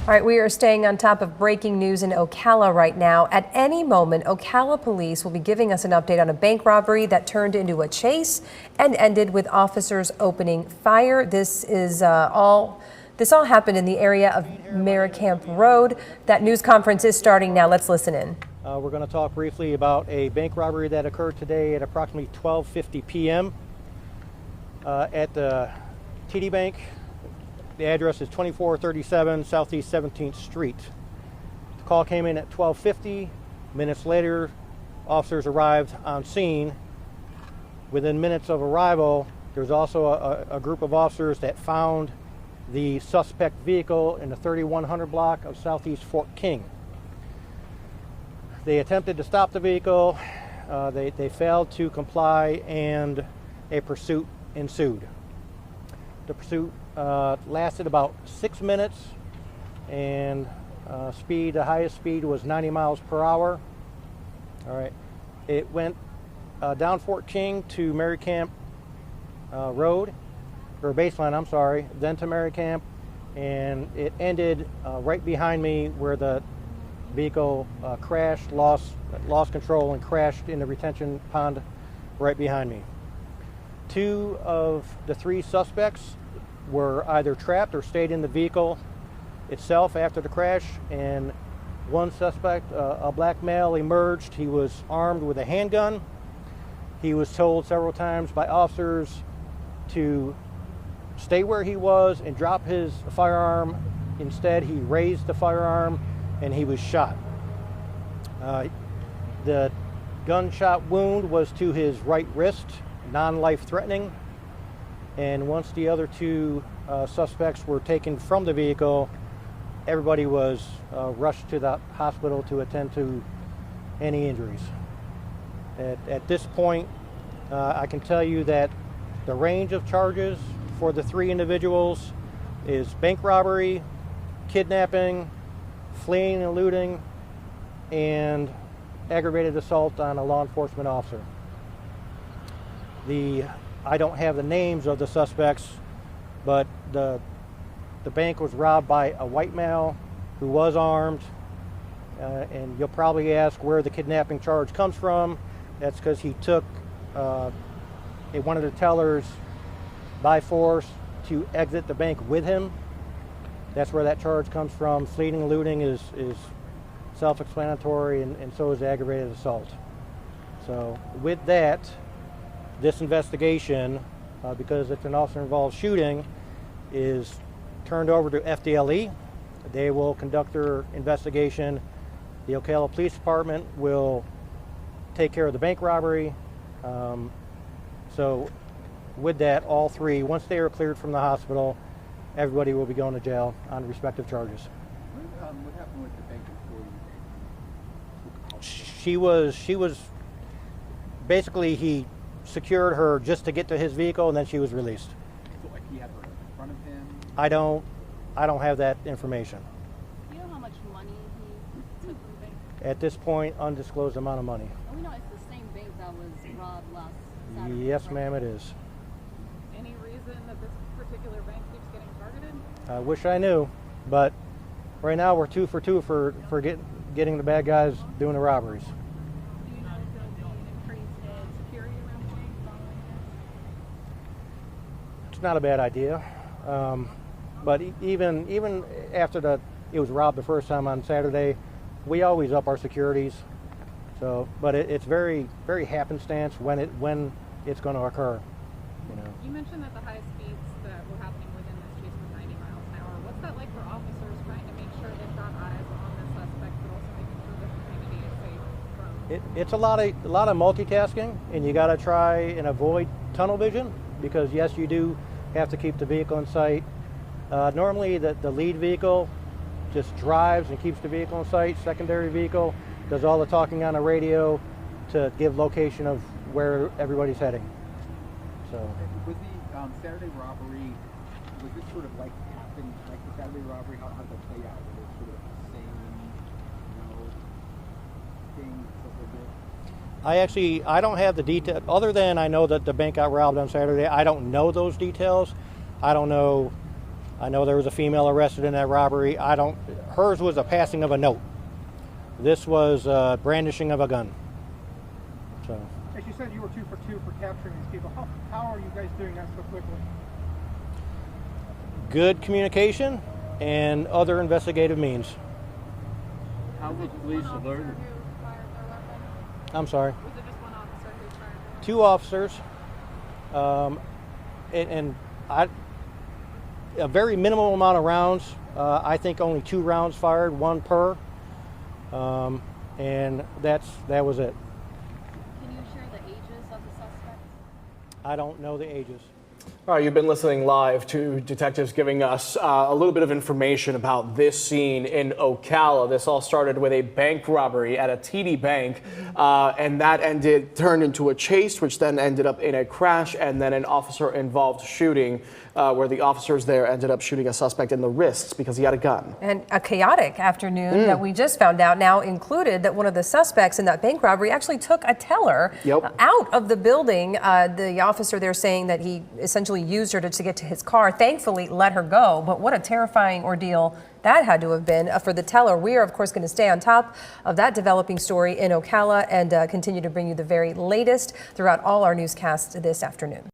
All right, we are staying on top of breaking news in Ocala right now. At any moment, Ocala police will be giving us an update on a bank robbery that turned into a chase and ended with officers opening fire. This all happened in the area of Merricamp Road. That news conference is starting now. Let's listen in. We're going to talk briefly about a bank robbery that occurred today at approximately 12:50 p.m. At the TD Bank. The address is 2437 Southeast 17th Street. The call came in at 12:50. Minutes later, officers arrived on scene. Within minutes of arrival, there was also a group of officers that found the suspect vehicle in the 3100 block of Southeast Fort King. They attempted to stop the vehicle. They failed to comply, and a pursuit ensued. The pursuit lasted about 6 minutes, and the highest speed was 90 miles per hour. All right, it went down Fort King to Merricamp Road, or Baseline, I'm sorry, then to Merricamp, and it ended right behind me where the vehicle crashed, lost control, and crashed in the retention pond right behind me. 2 of the 3 suspects were either trapped or stayed in the vehicle itself after the crash, and 1 suspect, a black male, emerged. He was armed with a handgun. He was told several times by officers to stay where he was and drop his firearm. Instead, he raised the firearm and he was shot. The gunshot wound was to his right wrist, non-life threatening. And once the other 2 suspects were taken from the vehicle, everybody was rushed to the hospital to attend to any injuries. At this point, I can tell you that the range of charges for the 3 individuals is bank robbery, kidnapping, fleeing and eluding, and aggravated assault on a law enforcement officer. I don't have the names of the suspects, but the bank was robbed by a white male who was armed, and you'll probably ask where the kidnapping charge comes from. That's because he took one of the tellers by force to exit the bank with him. That's where that charge comes from. Fleeing and eluding is self-explanatory, and so is aggravated assault. So with that, this investigation, because it's an officer-involved shooting, is turned over to FDLE. They will conduct their investigation. The Ocala Police Department will take care of the bank robbery. So with that, all 3, once they are cleared from the hospital, everybody will be going to jail on respective charges. What happened with the bank employee? She was basically, he secured her just to get to his vehicle, and then she was released. So like he had her in front of him? I don't have that information. Do you know how much money he took from the bank? At this point, undisclosed amount of money. And we know it's the same bank that was robbed last Saturday. Yes, ma'am, it is. Any reason that this particular bank keeps getting targeted? I wish I knew, but right now we're 2 for 2 for getting the bad guys doing the robberies. Do you know if there'll be an increase in security around the bank following this? It's not a bad idea, but even after it was robbed the first time on Saturday, we always up our securities. So, but it's very, very happenstance when it's going to occur. You know. You mentioned that the high speeds that were happening within this chase were 90 miles an hour. What's that like for officers trying to make sure they've got eyes on the suspect, but also making sure the community is safe from? It's a lot of multitasking, and you got to try and avoid tunnel vision, because yes, you do have to keep the vehicle in sight. Normally, the lead vehicle just drives and keeps the vehicle in sight. Secondary vehicle does all the talking on the radio to give location of where everybody's heading. So. Was the Saturday robbery, was this sort of like happened, like the Saturday robbery, how did that play out? Was it sort of the same, thing, stuff like that? I don't have the detail, other than I know that the bank got robbed on Saturday. I don't know those details. I don't know I know there was a female arrested in that robbery. Hers was a passing of a note. This was brandishing of a gun. So. As you said, you were 2 for 2 for capturing these people. How are you guys doing that so quickly? Good communication and other investigative means. How was police alerted? Who fired their weapon? I'm sorry. Was it just one officer who fired their weapon? 2 officers, a very minimal amount of rounds. I think only 2 rounds fired, 1 per, and that was it. Can you share the ages of the suspects? I don't know the ages. All right, you've been listening live to detectives giving us a little bit of information about this scene in Ocala. This all started with a bank robbery at a TD Bank, and that turned into a chase, which then ended up in a crash and then an officer-involved shooting, where the officers there ended up shooting a suspect in the wrists because he had a gun. And a chaotic afternoon that we just found out now included that one of the suspects in that bank robbery actually took a teller out of the building. The officer there saying that he essentially used her to get to his car, thankfully let her go. But what a terrifying ordeal that had to have been for the teller. We are, of course, going to stay on top of that developing story in Ocala and continue to bring you the very latest throughout all our newscasts this afternoon.